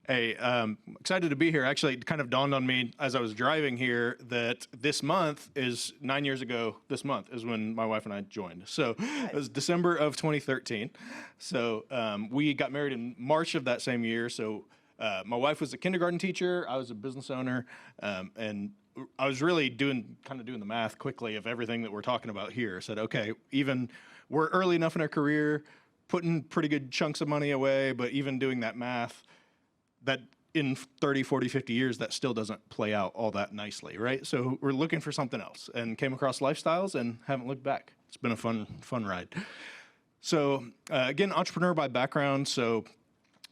Hey, excited to be here. Actually, it kind of dawned on me as I was driving here that this month is 9 years ago. This month is when my wife and I joined. So it was December of 2013. So we got married in March of that same year. So my wife was a kindergarten teacher. I was a business owner. And I was really doing the math quickly of everything that we're talking about here. I said, okay, even we're early enough in our career, putting pretty good chunks of money away, but even doing that math, that in 30, 40, 50 years, that still doesn't play out all that nicely, right? So we're looking for something else and came across lifestyles and haven't looked back. It's been a fun ride. So again, entrepreneur by background, so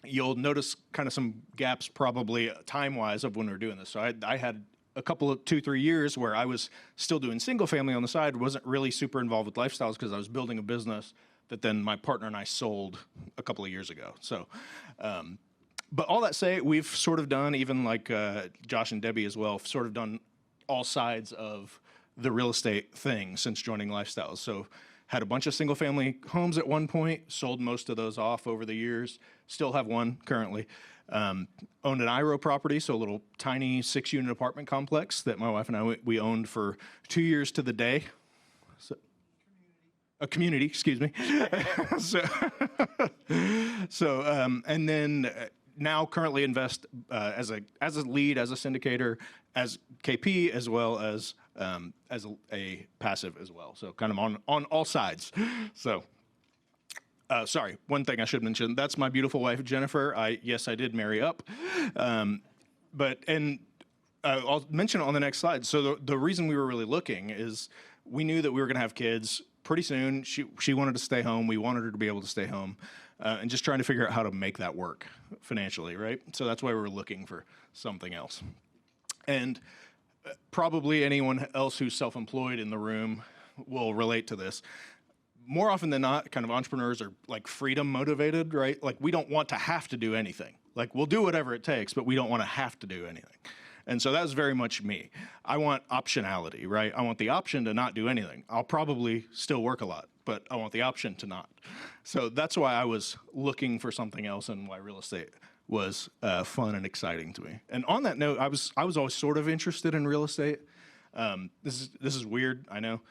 you'll notice kind of some gaps probably time-wise of when we're doing this. So I had a couple of 2-3 years where I was still doing single family on the side, wasn't really super involved with lifestyles because I was building a business that then my partner and I sold a couple of years ago. So, but all that say, we've sort of done, even like Josh and Debbie as well, sort of done all sides of the real estate thing since joining Lifestyles. So had a bunch of single family homes at one point, sold most of those off over the years, still have one currently. Owned an IRO property, so a little tiny 6-unit apartment complex that my wife and I, we owned for 2 years to the day. So, a community, excuse me. And then now currently invest as a lead, as a syndicator, as KP, as well as a passive as well. So kind of on all sides. So sorry, one thing I should mention, that's my beautiful wife, Jennifer. Yes, I did marry up. I'll mention it on the next slide. So the reason we were really looking is we knew that we were going to have kids pretty soon. She wanted to stay home. We wanted her to be able to stay home. And just trying to figure out how to make that work financially, right? So that's why we were looking for something else. And probably anyone else who's self-employed in the room will relate to this. More often than not, kind of entrepreneurs are like freedom motivated, right? Like we don't want to have to do anything. Like we'll do whatever it takes, but we don't want to have to do anything. And so that was very much me. I want optionality, right? I want the option to not do anything. I'll probably still work a lot, but I want the option to not. So that's why I was looking for something else and why real estate was fun and exciting to me. And on that note, I was always sort of interested in real estate. This is weird, I know.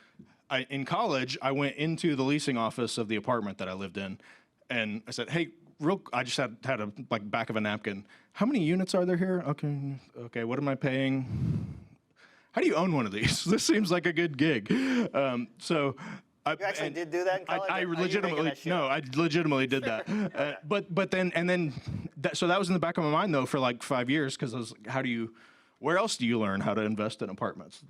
In college, I went into the leasing office of the apartment that I lived in, and I said, hey, I just had a like back of a napkin. How many units are there here? Okay, what am I paying? How do you own one of these? This seems like a good gig. You actually did do that in college? I legitimately did that. So that was in the back of my mind though for like 5 years because I was like, where else do you learn how to invest in apartments?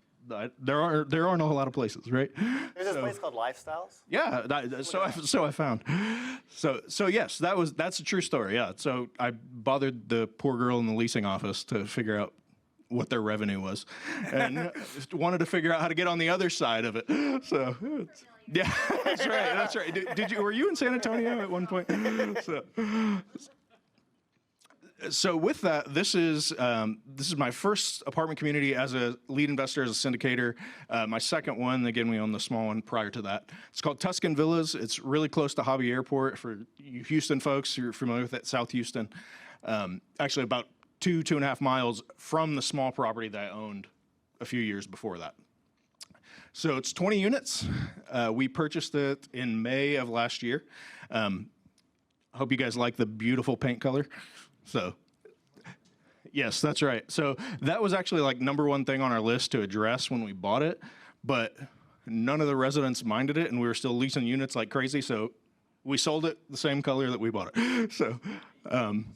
There aren't a whole lot of places, right? There's this place called Lifestyles? Yeah, so I found. So yes, that's a true story, yeah. So I bothered the poor girl in the leasing office to figure out what their revenue was and wanted to figure out how to get on the other side of it. So yeah, that's right. Were you in San Antonio at one point? So with that, this is my first apartment community as a lead investor, as a syndicator. My second one, again, we own the small one prior to that. It's called Tuscan Villas. It's really close to Hobby Airport. For you Houston folks, you're familiar with it, South Houston. Actually about 2.5 miles from the small property that I owned a few years before that. So it's 20 units. We purchased it in May of last year. I hope you guys like the beautiful paint color. So, yes, that's right. So that was actually like #1 thing on our list to address when we bought it, but none of the residents minded it, and we were still leasing units like crazy. So we sold it the same color that we bought it. So, I'm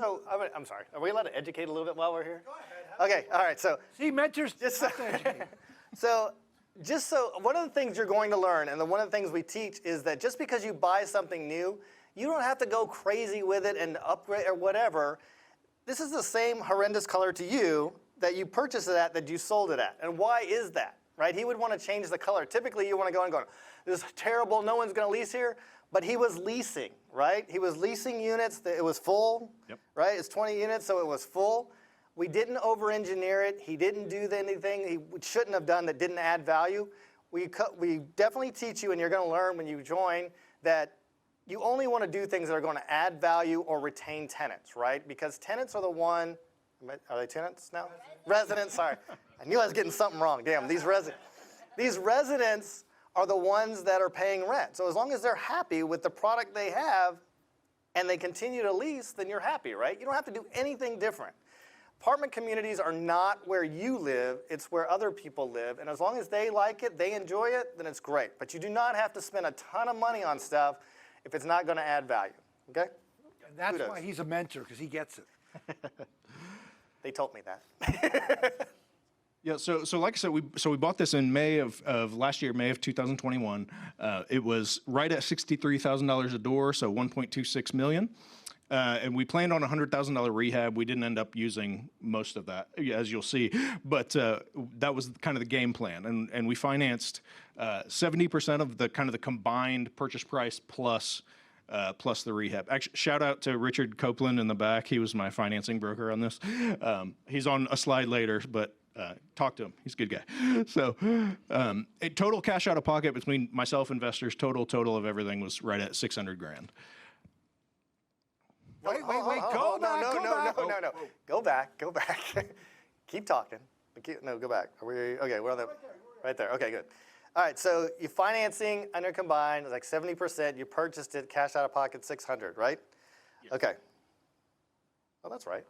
sorry. Are we allowed to educate a little bit while we're here? Go ahead. Okay. All right. So see, mentors. So one of the things you're going to learn, and one of the things we teach is that just because you buy something new, you don't have to go crazy with it and upgrade or whatever. This is the same horrendous color to you that you purchased it at, that you sold it at. And why is that, right? He would want to change the color. Typically, you want to go and go, this is terrible, no one's going to lease here. But he was leasing, right? He was leasing units. It was full, yep. Right? It's 20 units, so it was full. We didn't over-engineer it. He didn't do anything he shouldn't have done that didn't add value. We definitely teach you, and you're going to learn when you join, that you only want to do things that are going to add value or retain tenants, right? Because tenants are the one, are they tenants now? Residents, sorry. I knew I was getting something wrong. Damn, these residents are the ones that are paying rent. So as long as they're happy with the product they have and they continue to lease, then you're happy, right? You don't have to do anything different. Apartment communities are not where you live, it's where other people live. And as long as they like it, they enjoy it, then it's great. But you do not have to spend a ton of money on stuff if it's not going to add value, okay? And that's why he's a mentor, because he gets it. They told me that. Yeah, so like I said, we bought this in May of last year, May of 2021. It was right at $63,000 a door, so $1.26 million. And we planned on a $100,000 rehab. We didn't end up using most of that, as you'll see. But that was kind of the game plan. And we financed 70% of the kind of the combined purchase price plus the rehab. Actually, shout out to Richard Copeland in the back. He was my financing broker on this. He's on a slide later, but talk to him. He's a good guy. So total cash out of pocket between myself, investors, total of everything was right at $600,000. Wait, go back. Go back. Keep talking. No, go back. Okay, we're on the, right there. Okay, good. All right, so your financing under combined is like 70%. You purchased it, cash out of pocket 600, right? Yes. Okay. Oh, that's right.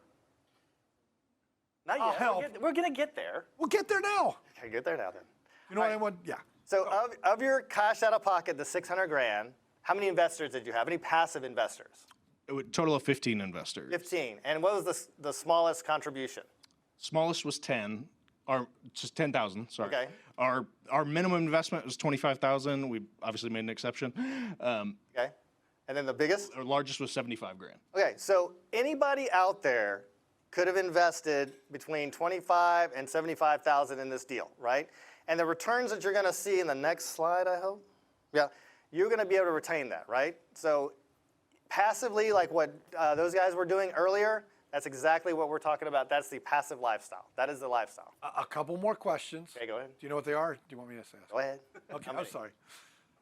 Not yet. Help. We're gonna get there. We'll get there now. Okay, get there now then. You know what I want? Yeah. So of your cash out of pocket, the 600,000, how many investors did you have? Any passive investors? Total of 15 investors. 15. And what was the smallest contribution? Smallest was 10, or just 10,000. Sorry. Okay. Our minimum investment was 25,000. We obviously made an exception. Okay. And then the biggest? Our largest was 75,000. Okay. So anybody out there could have invested between 25 and 75,000 in this deal, right? And the returns that you're going to see in the next slide, I hope, yeah, you're going to be able to retain that, right? So passively, like what those guys were doing earlier, that's exactly what we're talking about. That's the passive lifestyle. That is the lifestyle. A couple more questions. Okay, go ahead. Do you know what they are? Do you want me to say? Go ahead. Okay, I'm sorry.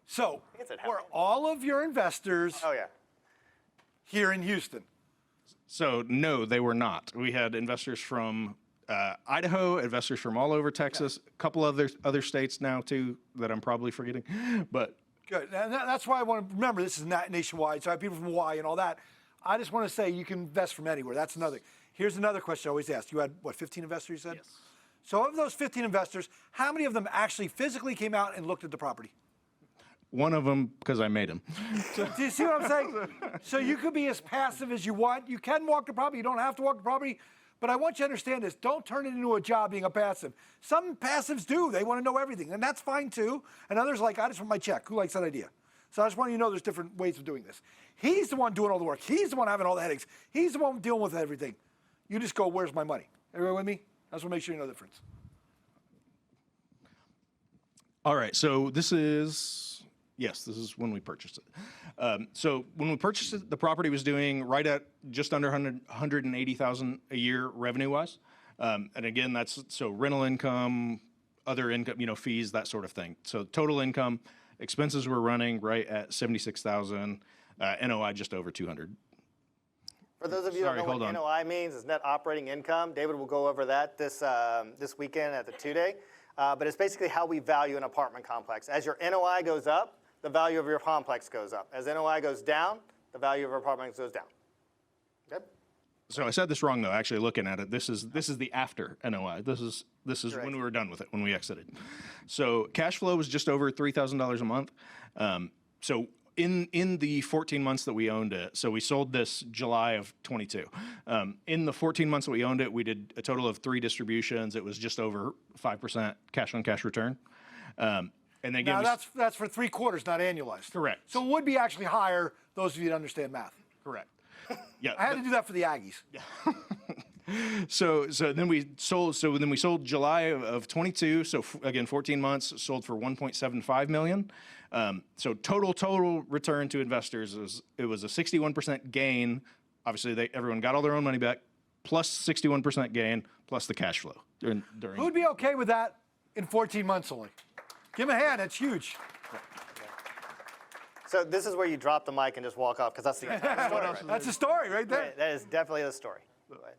So, it's at were half. all of your investors Oh, yeah. here in Houston? So no, they were not. We had investors from Idaho, investors from all over Texas, a couple other states now too that I'm probably forgetting, but. Good. And that's why I want to remember this is nationwide. So I have people from Hawaii and all that. I just want to say you can invest from anywhere. That's another. Here's another question I always ask. You had, what, 15 investors, you said? Yes. So of those 15 investors, how many of them actually physically came out and looked at the property? One of them, because I made him. Do you see what I'm saying? So you could be as passive as you want. You can walk the property. You don't have to walk the property. But I want you to understand this. Don't turn it into a job being a passive. Some passives do. They want to know everything, and that's fine too. And others like, I just want my check. Who likes that idea? So I just want you to know there's different ways of doing this. He's the one doing all the work. He's the one having all the headaches. He's the one dealing with everything. You just go, where's my money? Everyone with me? I just want to make sure you know the difference. All right, so this is when we purchased it. So when we purchased it, the property was doing right at just under 180,000 a year revenue-wise. And again, that's so rental income, other income, fees, that sort of thing. So total income, expenses were running right at 76,000, NOI just over 200. For those of you who don't know what NOI means, it's net operating income. David will go over that this weekend at the 2-day. But it's basically how we value an apartment complex. As your NOI goes up, the value of your complex goes up. As NOI goes down, the value of your apartment goes down. Okay? So I said this wrong though. Actually, looking at it, this is the after NOI. This is when we were done with it, when we exited. So cash flow was just over $3,000 a month. So in the 14 months that we owned it, so we sold this July of 22. In the 14 months that we owned it, we did a total of 3 distributions. It was just over 5% cash on cash return. And then now that's for 3 quarters, not annualized. Correct. So it would be actually higher. Those of you that understand math. Correct. Yeah. I had to do that for the Aggies. So then we sold. So then we sold July of 22. So again, 14 months, sold for 1.75 million. So total return to investors was a 61% gain. Obviously, everyone got all their own money back, plus 61% gain, plus the cash flow during. Who would be okay with that in 14 months only? Give him a hand. That's huge. So this is where you drop the mic and just walk off, because that's the entire story. Right? That's a story right there. That is definitely the story. Go ahead.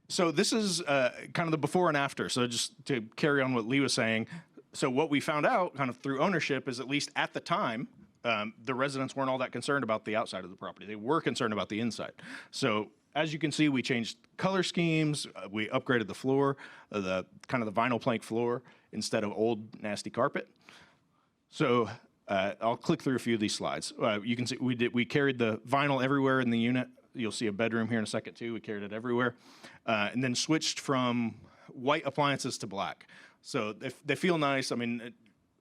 So this is kind of the before and after. So just to carry on what Lee was saying, so what we found out kind of through ownership is, at least at the time, the residents weren't all that concerned about the outside of the property. They were concerned about the inside. So as you can see, we changed color schemes. We upgraded the floor, the kind of the vinyl plank floor instead of old nasty carpet. So I'll click through a few of these slides. You can see we carried the vinyl everywhere in the unit. You'll see a bedroom here in a second too. We carried it everywhere, and then switched from white appliances to black. So they feel nice. I mean,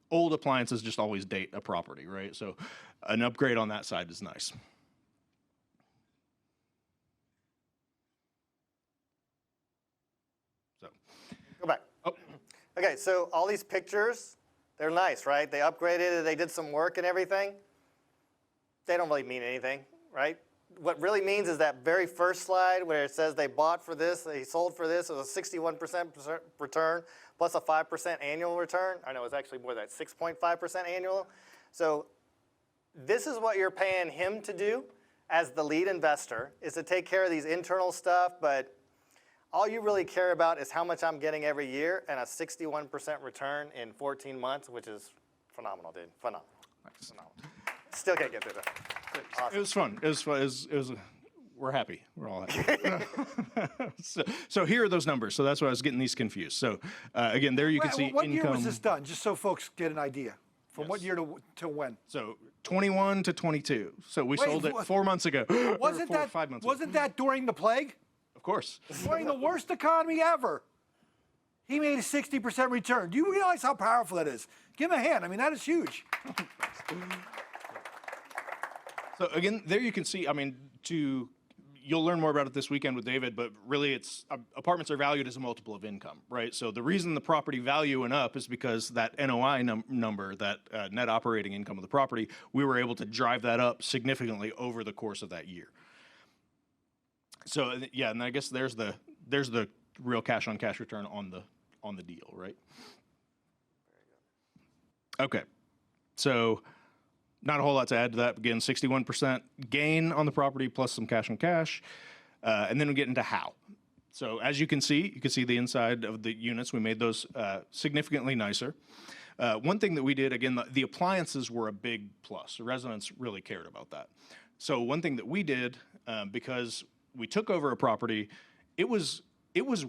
old appliances just always date a property, right? So an upgrade on that side is nice. So Go back. oh, Okay, so all these pictures, they're nice, right? They upgraded it, they did some work and everything. They don't really mean anything, right? What really means is that very first slide where it says they bought for this, they sold for this, it was a 61% return plus a 5% annual return. I know it's actually more than that, 6.5% annual. So this is what you're paying him to do as the lead investor, is to take care of these internal stuff, but all you really care about is how much I'm getting every year, and a 61% return in 14 months, which is phenomenal, dude. Phenomenal. Phenomenal. Still can't get through that. Awesome. it was fun. It was we're happy. We're all happy. so here are those numbers. So that's why I was getting these confused. So again, there you can see What income. year was this done? Just so folks get an idea. From what year to when? So 21 to 22. So we sold it what- 4 months ago. Wasn't Or that 5 months wasn't that during the plague? Of course. During the worst economy ever. He made a 60% return. Do you realize how powerful that is? Give him a hand. I mean, that is huge. So again, there you can see, I mean, you'll learn more about it this weekend with David, but really it's, apartments are valued as a multiple of income, right? So the reason the property value went up is because that NOI number, that net operating income of the property, we were able to drive that up significantly over the course of that year. So yeah, and I guess there's the real cash on cash return on the deal, right? Okay, so not a whole lot to add to that. Again, 61% gain on the property plus some cash on cash, and then we get into how. So as you can see the inside of the units. We made those significantly nicer. One thing that we did, again, the appliances were a big plus. The residents really cared about that. So one thing that we did, because we took over a property, it was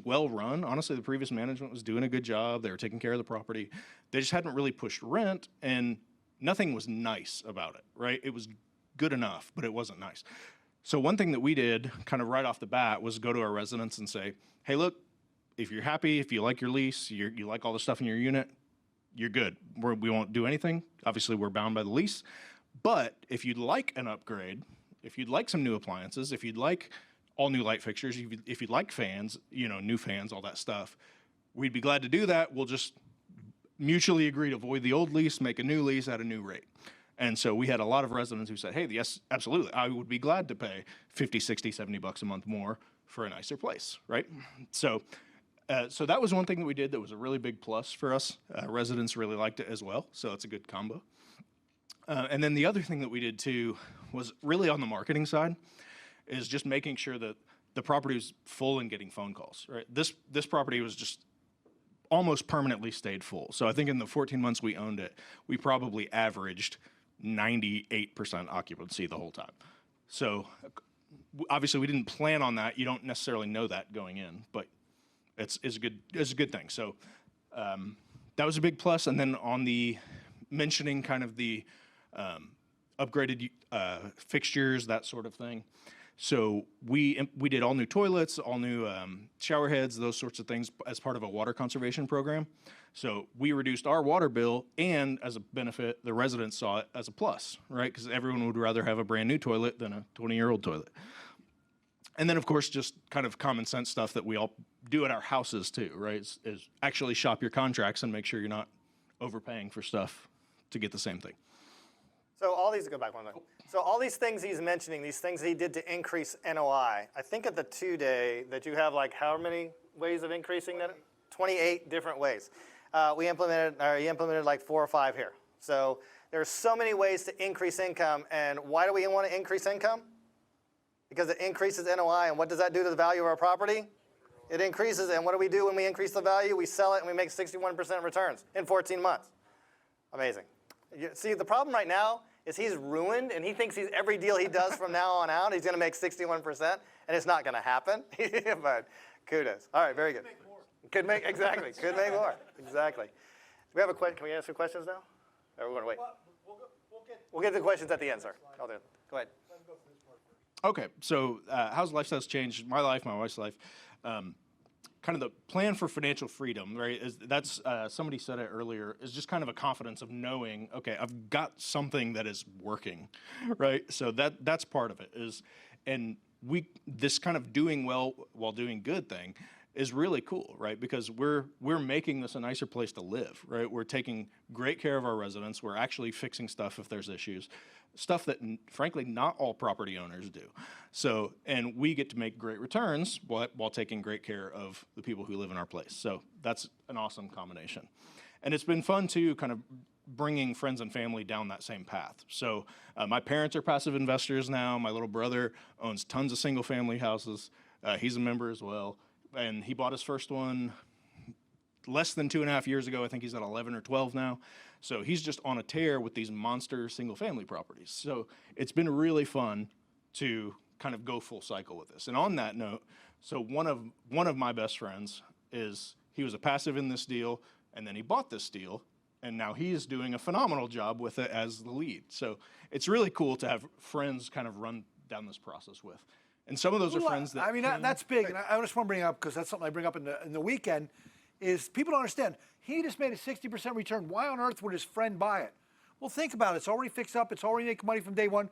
well run. Honestly, the previous management was doing a good job. They were taking care of the property. They just hadn't really pushed rent, and nothing was nice about it, right? It was good enough, but it wasn't nice. So one thing that we did kind of right off the bat was go to our residents and say, hey, look, if you're happy, if you like your lease, you like all the stuff in your unit, you're good. We won't do anything. Obviously, we're bound by the lease. But if you'd like an upgrade, if you'd like some new appliances, if you'd like all new light fixtures, if you'd like fans, new fans, all that stuff, we'd be glad to do that. We'll just mutually agree to void the old lease, make a new lease at a new rate. And so we had a lot of residents who said, hey, yes, absolutely. I would be glad to pay 50, 60, 70 bucks a month more for a nicer place, right? So that was one thing that we did that was a really big plus for us. Residents really liked it as well, so it's a good combo. And then the other thing that we did too was really on the marketing side, is just making sure that the property was full and getting phone calls, right? This property was just almost permanently stayed full. So I think in the 14 months we owned it, we probably averaged 98% occupancy the whole time. So obviously we didn't plan on that. You don't necessarily know that going in, but it's a good thing. So that was a big plus. And then on the mentioning kind of the upgraded fixtures, that sort of thing. So we did all new toilets, all new shower heads, those sorts of things as part of a water conservation program. So we reduced our water bill, and as a benefit, the residents saw it as a plus, right? Because everyone would rather have a brand new toilet than a 20-year-old toilet. And then, of course, just kind of common sense stuff that we all do at our houses too, right? Is actually shop your contracts and make sure you're not overpaying for stuff to get the same thing. So all these, go back one minute. So all these things he's mentioning, these things he did to increase NOI, I think at the 2-day that you have like how many ways of increasing that? 28 different ways. He implemented like 4 or 5 here. So There are so many ways to increase income, and why do we want to increase income? Because it increases NOI, and what does that do to the value of our property? It increases, and what do we do when we increase the value? We sell it and we make 61% returns in 14 months. Amazing. See, the problem right now is he's ruined, and he thinks every deal he does from now on out, he's going to make 61%, and it's not going to happen. But kudos. All right, very good. Could make exactly. Could make more. Exactly. Do we have a question? Can we answer questions now? Or we're going to wait. We'll get to the questions at the end, sir. I'll do it. Go ahead. Okay, so how's lifestyles changed my life, my wife's life? Kind of the plan for financial freedom, right? That's somebody said it earlier. Is just kind of a confidence of knowing, okay, I've got something that is working, right? So that's part of it. And this kind of doing well while doing good thing is really cool, right? Because we're making this a nicer place to live, right? We're taking great care of our residents. We're actually fixing stuff if there's issues, stuff that frankly not all property owners do. So, and we get to make great returns while taking great care of the people who live in our place. So that's an awesome combination. And it's been fun too, kind of bringing friends and family down that same path. So my parents are passive investors now. My little brother owns tons of single family houses. He's a member as well. And he bought his first one less than 2.5 years ago. I think he's at 11 or 12 now. So he's just on a tear with these monster single family properties. So it's been really fun to kind of go full cycle with this. And on that note, so one of my best friends he was a passive in this deal, and then he bought this deal, and now he is doing a phenomenal job with it as the lead. So it's really cool to have friends kind of run down this process with. And some of those are friends that... I mean, that's big. And I just want to bring up, because that's something I bring up in the weekend, is people don't understand. He just made a 60% return. Why on earth would his friend buy it? Well, think about it. It's already fixed up. It's already making money from day one.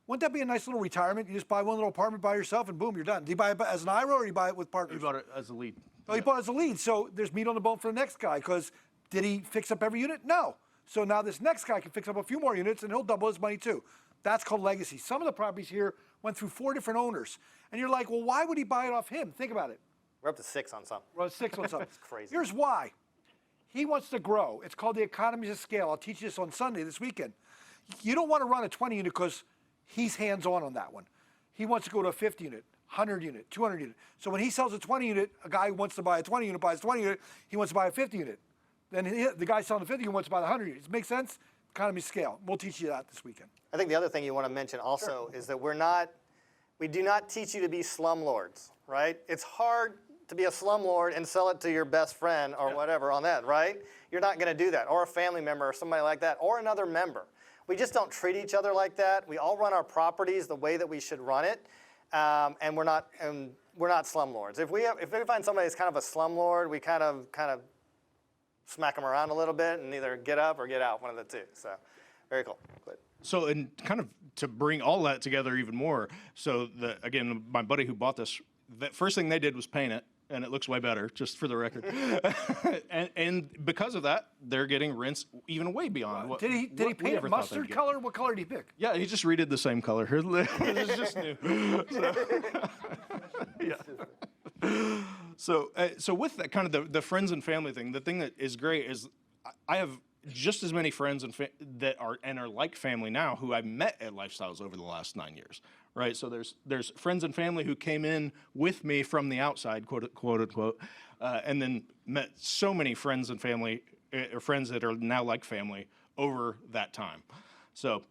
Wouldn't that be a nice little retirement? You just buy one little apartment by yourself, and boom, you're done. Do you buy it as an IRA, or do you buy it with partners? He bought it as a lead. Oh, he bought it as a lead. So there's meat on the bone for the next guy, because did he fix up every unit? No. So now this next guy can fix up a few more units, and he'll double his money too. That's called legacy. Some of the properties here went through 4 different owners. And you're like, well, why would he buy it off him? Think about it. We're up to 6 on some. We're up to 6 on some. It's crazy. Here's why. He wants to grow. It's called the economies of scale. I'll teach you this on Sunday this weekend. You don't want to run a 20 unit because he's hands-on that one. He wants to go to a 50 unit, 100 unit, 200 unit. So when he sells a 20 unit, a guy who wants to buy a 20 unit buys a 20 unit, he wants to buy a 50 unit. Then the guy selling the 50 unit wants to buy the 100 units. Make sense? Economy of scale. We'll teach you that this weekend. I think the other thing you want to mention also is that we do not teach you to be slumlords, right? It's hard to be a slumlord and sell it to your best friend or whatever on that, right? You're not going to do that, or a family member or somebody like that, or another member. We just don't treat each other like that. We all run our properties the way that we should run it, and we're not slumlords. If we find somebody that's kind of a slumlord, we kind of smack them around a little bit and either get up or get out, one of the two. So, very cool. Good. So, and kind of to bring all that together even more, so again, my buddy who bought this, the first thing they did was paint it, and it looks way better, just for the record. and because of that, they're getting rents even way beyond what Did he paint it mustard color? What color did he pick? Yeah, he just redid the same color. It's just new. So with that kind of the friends and family thing, the thing that is great is I have just as many friends that are like family now who I met at Lifestyles over the last 9 years, right? So there's friends and family who came in with me from the outside, quote unquote, and then met so many friends and family or friends that are now like family over that time. So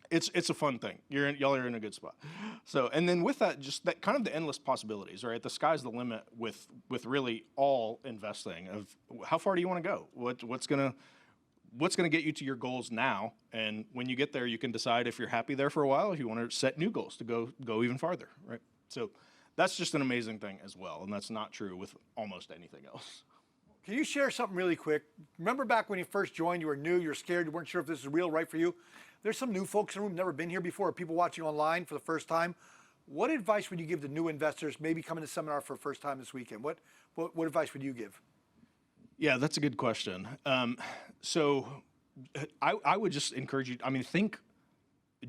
it's a fun thing. Y'all are in a good spot. So, and then with that, just that kind of the endless possibilities, right? The sky's the limit with really all investing of how far do you want to go? What's gonna get you to your goals now? And when you get there, you can decide if you're happy there for a while, if you want to set new goals to go even farther, right? So that's just an amazing thing as well. And that's not true with almost anything else. Can you share something really quick? Remember back when you first joined, you were new, you were scared, you weren't sure if this is real, right for you. There's some new folks in the room, never been here before, or people watching online for the first time. What advice would you give to new investors, maybe coming to seminar for the first time this weekend? What advice would you give? Yeah, that's a good question. So I would just encourage you,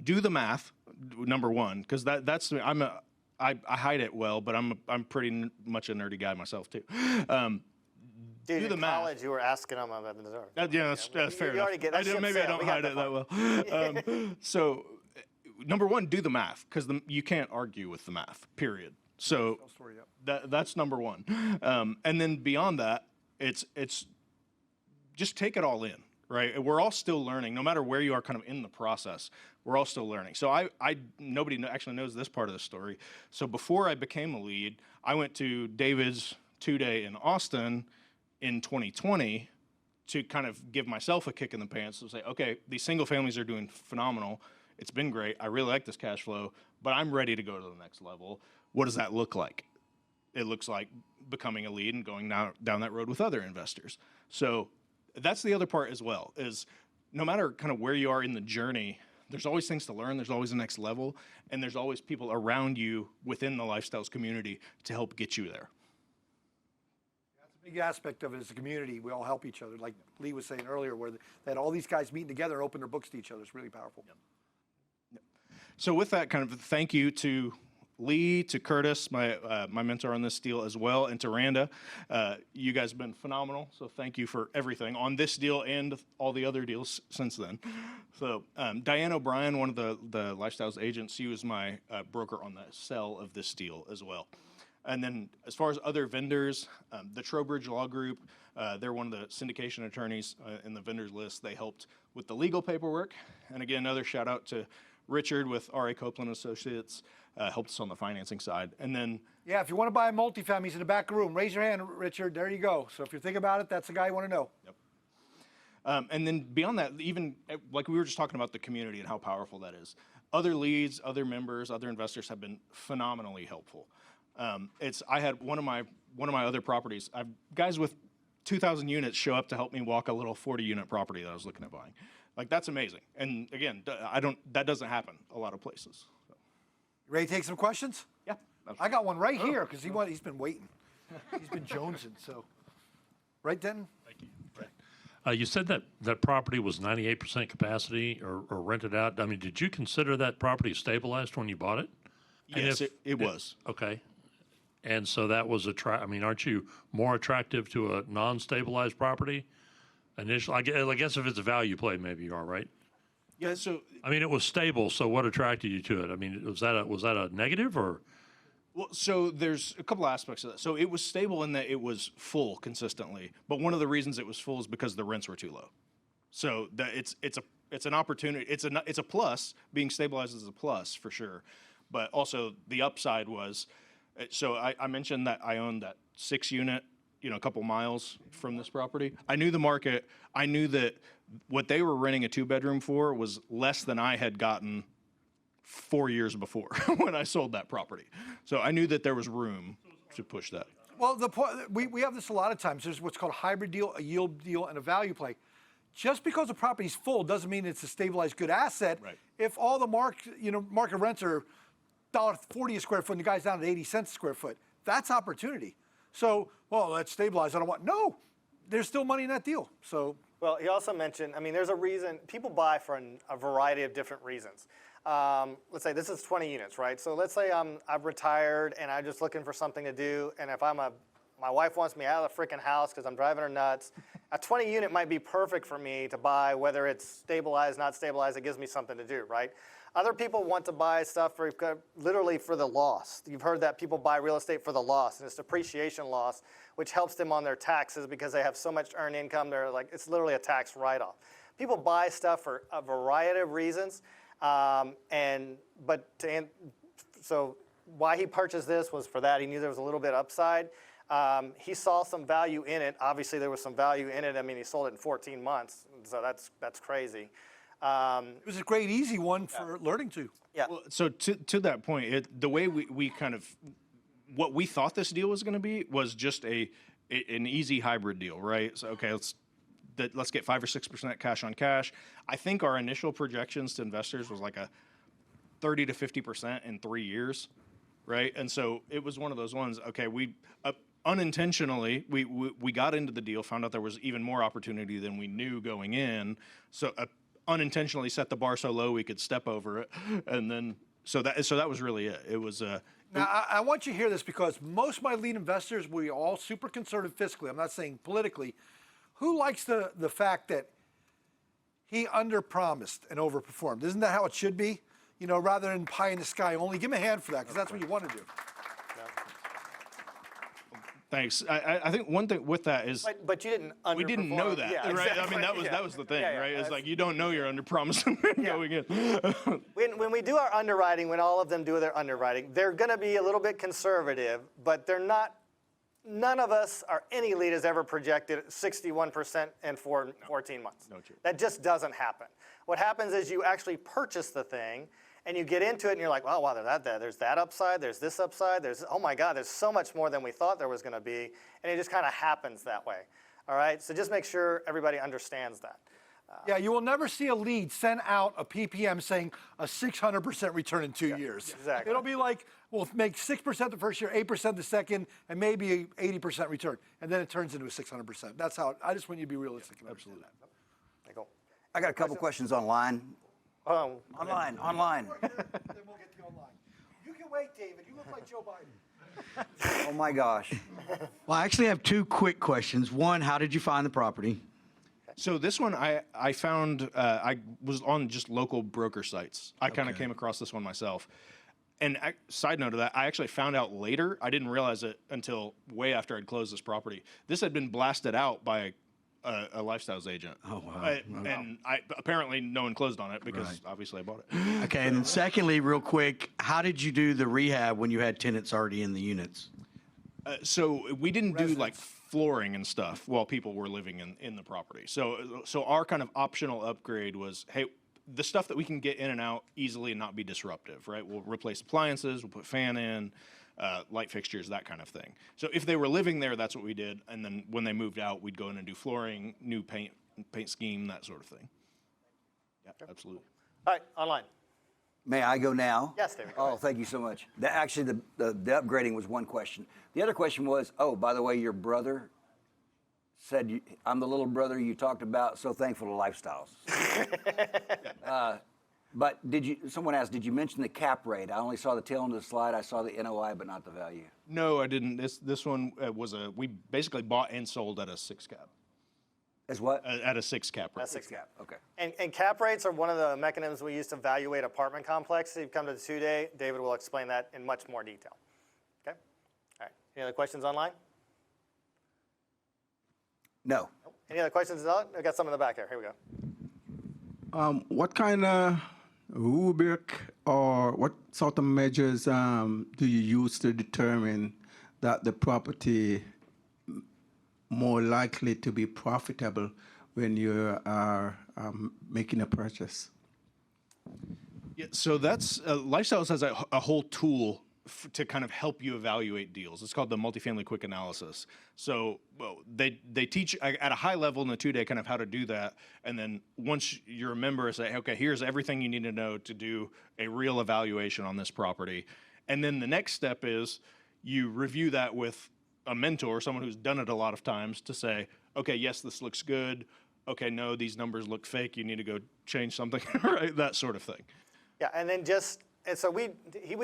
do the math, number one, because that's, I hide it well, but I'm pretty much a nerdy guy myself too. Dude, do the in math. college, you were asking them about the dessert. Yeah, that's fair you enough. already get that ship Maybe I sailed. don't We got hide it that that well. So, number one, do the math because you can't argue with the math. Period. So Story, yeah. that's number one. And then beyond that, it's just take it all in. Right, we're all still learning. No matter where you are, kind of in the process, we're all still learning. So nobody actually knows this part of the story. So before I became a lead, I went to David's 2-day in Austin in 2020 to kind of give myself a kick in the pants to say, okay, these single families are doing phenomenal. It's been great. I really like this cash flow, but I'm ready to go to the next level. What does that look like? It looks like becoming a lead and going down that road with other investors. So that's the other part as well, is no matter kind of where you are in the journey, there's always things to learn, there's always a next level, and there's always people around you within the Lifestyles community to help get you there. That's a big aspect of it as a community. We all help each other, like Lee was saying earlier, where that all these guys meeting together and open their books to each other. It's really powerful. So with that, kind of thank you to Lee, to Curtis, my mentor on this deal as well, and to Randa. You guys have been phenomenal, so thank you for everything on this deal and all the other deals since then. So Diane O'Brien, one of the Lifestyles agents, she was my broker on the sell of this deal as well. And then as far as other vendors, the Trowbridge Law Group, they're one of the syndication attorneys in the vendors list. They helped with the legal paperwork. And again, another shout out to Richard with R.A. Copeland Associates. Helped us on the financing side. And then Yeah, if you want to buy a multifamily, he's in the back room. Raise your hand, Richard. There you go. So if you think about it, that's the guy you want to know. Yep. And then beyond that, even like we were just talking about the community and how powerful that is. Other leads, other members, other investors have been phenomenally helpful. I had one of my other properties. Guys with 2,000 units show up to help me walk a little 40-unit property that I was looking at buying. Like that's amazing. And again, that doesn't happen a lot of places. So. Ready to take some questions? Yeah. I got one right here because he's been waiting. He's been jonesing. So, right, Denton? Thank you. You said that property was 98% capacity or rented out. I mean, did you consider that property stabilized when you bought it? Yes, it was. Okay. And so that was I mean, aren't you more attractive to a non-stabilized property? Initially, I guess if it's a value play, maybe you are, right? Yeah. So I mean, it was stable. So what attracted you to it? I mean, was that a negative or? Well, so there's a couple aspects of that. So it was stable in that it was full consistently, but one of the reasons it was full is because the rents were too low. So it's an opportunity. It's a plus. Being stabilized is a plus for sure, but also the upside was. So I mentioned that I owned that 6-unit, a couple miles from this property. I knew the market. I knew that what they were renting a 2-bedroom for was less than I had gotten 4 years before when I sold that property. So I knew that there was room to push that. Well, we have this a lot of times. There's what's called a hybrid deal, a yield deal, and a value play. Just because the property's full doesn't mean it's a stabilized good asset. Right. If all the market rents are $1.40 a square foot and the guy's down at 80 cents a square foot, that's opportunity. So, well, let's stabilize. No, there's still money in that deal. So. Well, he also mentioned, I mean, there's a reason people buy for a variety of different reasons. Let's say this is 20 units, right? So let's say I've retired and I'm just looking for something to do, and if my wife wants me out of the freaking house because I'm driving her nuts, a 20 unit might be perfect for me to buy, whether it's stabilized, not stabilized, it gives me something to do, right? Other people want to buy stuff literally for the loss. You've heard that people buy real estate for the loss, and it's depreciation loss, which helps them on their taxes because they have so much earned income. They're like, it's literally a tax write-off. People buy stuff for a variety of reasons, so why he purchased this was for that. He knew there was a little bit upside. He saw some value in it. Obviously, there was some value in it. I mean, he sold it in 14 months, so that's crazy. It was a great, easy one for learning to. Yeah. Well, so to that point, the way we kind of what we thought this deal was going to be was just an easy hybrid deal, right? So okay, let's get 5 or 6% cash on cash. I think our initial projections to investors was like a 30 to 50% in 3 years, right? And so it was one of those ones. Okay, we unintentionally we got into the deal, found out there was even more opportunity than we knew going in. So unintentionally set the bar so low we could step over it, and then so that was really it. It was Now, I want you to hear this because most of my lead investors, we all super conservative fiscally. I'm not saying politically. Who likes the fact that he underpromised and overperformed? Isn't that how it should be? You know, rather than pie in the sky only. Give him a hand for that because that's what you want to do. Thanks. I think one thing with that is But you didn't underperform. we didn't know that, Yeah, right? I exactly. mean, that was the thing, right? It's That's- like you don't know you're under promising going in. When we do our underwriting, when all of them do their underwriting, they're going to be a little bit conservative, but they're not. None of us or any lead has ever projected 61% in 14 months. No, true. That just doesn't happen. What happens is you actually purchase the thing, and you get into it, and you're like, wow, there's that upside, there's this upside, oh my God, there's so much more than we thought there was going to be, and it just kind of happens that way. All right, so just make sure everybody understands that. Yeah, you will never see a lead send out a PPM saying a 600% return in 2 years. Exactly. It'll be like, we'll make 6% the first year, 8% the second, and maybe 80% return. And then it turns into a 600%. That's how, I just want you to be realistic and understand that. There you go. I got a couple questions online. Online. Then we'll get to you online. You can wait, David. You look like Joe Biden. Oh my gosh. Well, I actually have two quick questions. One, how did you find the property? So this one I found, I was on just local broker sites. I kind of came across this one myself. And side note of that, I actually found out later, I didn't realize it until way after I'd closed this property. This had been blasted out by a lifestyles agent. Oh, wow. And apparently no one closed on it because obviously I bought it. Okay, and then secondly, real quick, how did you do the rehab when you had tenants already in the units? So we didn't do like flooring and stuff while people were living in the property. So our kind of optional upgrade was, hey, the stuff that we can get in and out easily and not be disruptive, right? We'll replace appliances, we'll put fan in, light fixtures, that kind of thing. So if they were living there, that's what we did. And then when they moved out, we'd go in and do flooring, new paint scheme, that sort of thing. Yeah, absolutely. All right, online. May I go now? Yes, David, go Oh, ahead. thank you so much. Actually, the upgrading was one question. The other question was, oh, by the way, your brother said, I'm the little brother you talked about, so thankful to lifestyles. But someone asked, did you mention the cap rate? I only saw the tail end of the slide. I saw the NOI, but not the value. No, I didn't. This one was we basically bought and sold at a 6 cap. As what? At a 6 cap rate. That's 6 cap. Okay. And cap rates are one of the mechanisms we use to evaluate apartment complexes. If you come to the 2-day, David will explain that in much more detail. Okay? All right. Any other questions online? No. Any other questions? I got some in the back here. Here we go. What kind of rubric or what sort of measures do you use to determine that the property more likely to be profitable when you are making a purchase? Yeah, so that's Lifestyles has a whole tool to kind of help you evaluate deals. It's called the Multifamily Quick Analysis. So they teach at a high level in the 2-day kind of how to do that, and then once you're a member, say, okay, here's everything you need to know to do a real evaluation on this property, and then the next step is you review that with a mentor, someone who's done it a lot of times, to say, okay, yes, this looks good. Okay, no, these numbers look fake. You need to go change something, right? That sort of thing. Yeah, and then and so we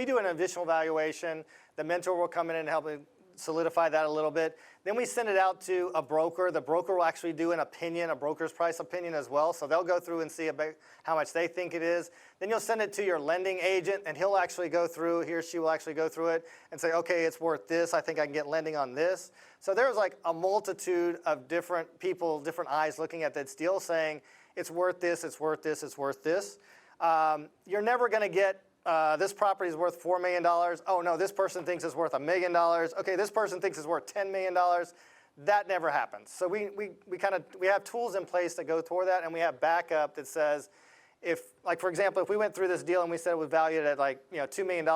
do an additional evaluation. The mentor will come in and help solidify that a little bit. Then we send it out to a broker. The broker will actually do an opinion, a broker's price opinion as well. So they'll go through and see about how much they think it is. Then you'll send it to your lending agent, and he'll actually go through, he or she will actually go through it and say, okay, it's worth this. I think I can get lending on this. So there's like a multitude of different people, different eyes looking at this deal saying, it's worth this, it's worth this, it's worth this. You're never going to get this property is worth $4 million. Oh no, this person thinks it's worth $1 million. Okay, this person thinks it's worth $10 million. That never happens. So we have tools in place that go toward that, and we have backup that says, for example, if we went through this deal and we said it was valued at $2 million,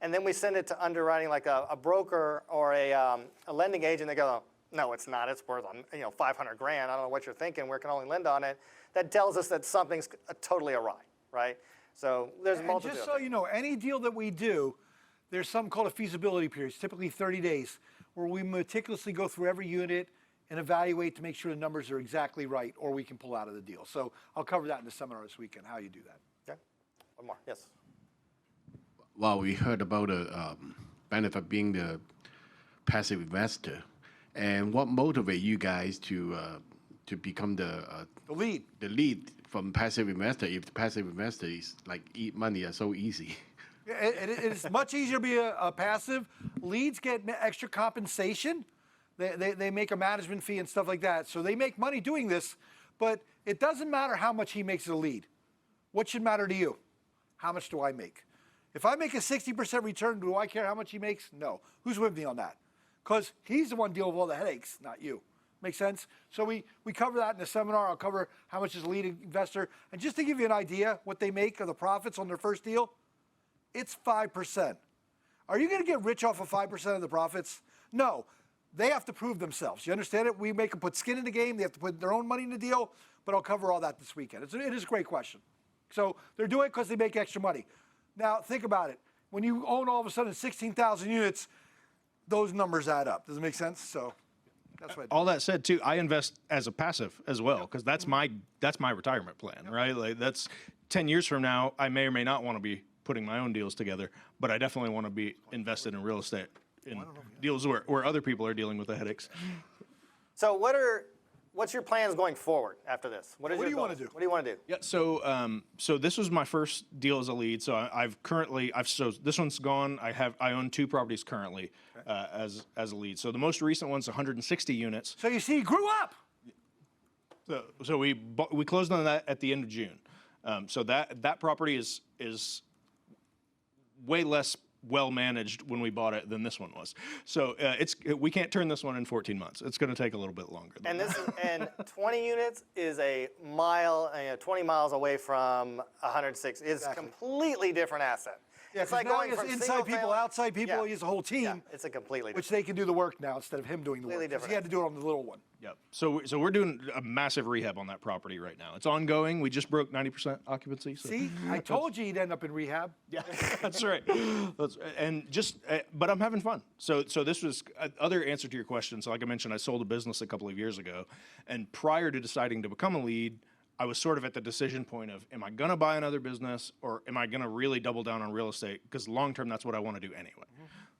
and then we send it to underwriting like a broker or a lending agent, they go, no, it's not. It's worth $500 grand. I don't know what you're thinking. We can only lend on it. That tells us that something's totally awry, right? So there's And multiple. just so you know, any deal that we do, there's something called a feasibility period. It's typically 30 days, where we meticulously go through every unit and evaluate to make sure the numbers are exactly right, or we can pull out of the deal. So I'll cover that in the seminar this weekend, how you do that. Okay. One more, yes. Well, we heard about a benefit being the passive investor, and what motivate you guys to become the lead. the lead from passive investor? If the passive investor is like eat money are so easy. It's much easier to be a passive. Leads get extra compensation. They make a management fee and stuff like that. So they make money doing this, but it doesn't matter how much he makes as a lead. What should matter to you? How much do I make? If I make a 60% return, do I care how much he makes? No. Who's with me on that? Because he's the one dealing with all the headaches, not you. Make sense? So we cover that in the seminar. I'll cover how much is a lead investor. And just to give you an idea what they make of the profits on their first deal, it's 5%. Are you going to get rich off of 5% of the profits? No. They have to prove themselves. You understand it? We make them put skin in the game. They have to put their own money in the deal. But I'll cover all that this weekend. It is a great question. So they're doing it because they make extra money. Now, think about it. When you own all of a sudden 16,000 units, those numbers add up. Does it make sense? So that's what I do. All that said, too, I invest as a passive as well because that's my retirement plan, right? Like that's 10 years from now, I may or may not want to be putting my own deals together, but I definitely want to be invested in real estate in deals where other people are dealing with the headaches. So what's your plans going forward after this? What do you want to do? What do you want to do? Yeah, so this was my first deal as a lead. So so this one's gone. I own 2 properties currently as a lead. So the most recent one's 160 units. So you see, he grew up. So we closed on that at the end of June. So that property is way less well managed when we bought it than this one was. So we can't turn this one in 14 months. It's going to take a little bit longer. And 20 units is a mile, 20 miles away from 106. It's a completely different asset. Yeah, it's like now going he has from inside single people, family- outside people. Yeah. He has a whole team. Yeah, it's a completely which different. they can do the work now instead of him doing the work. Completely 'Cause he had to do it on the little one. Yep. So we're doing a massive rehab on that property right now. It's ongoing. We just broke 90% occupancy. So. See, I told you he'd end up in rehab. Yeah, that's right. But I'm having fun. So this was other answer to your question. So like I mentioned, I sold a business a couple of years ago, and prior to deciding to become a lead, I was sort of at the decision point of, am I going to buy another business or am I going to really double down on real estate? Because long term, that's what I want to do anyway.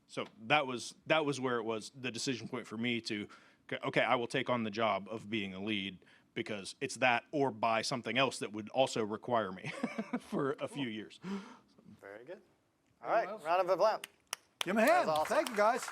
So that was where it was the decision point for me to, okay, I will take on the job of being a lead because it's that or buy something else that would also require me for a few years. Very good. All right, round of applause. Give him a hand. Awesome. Thank you, guys.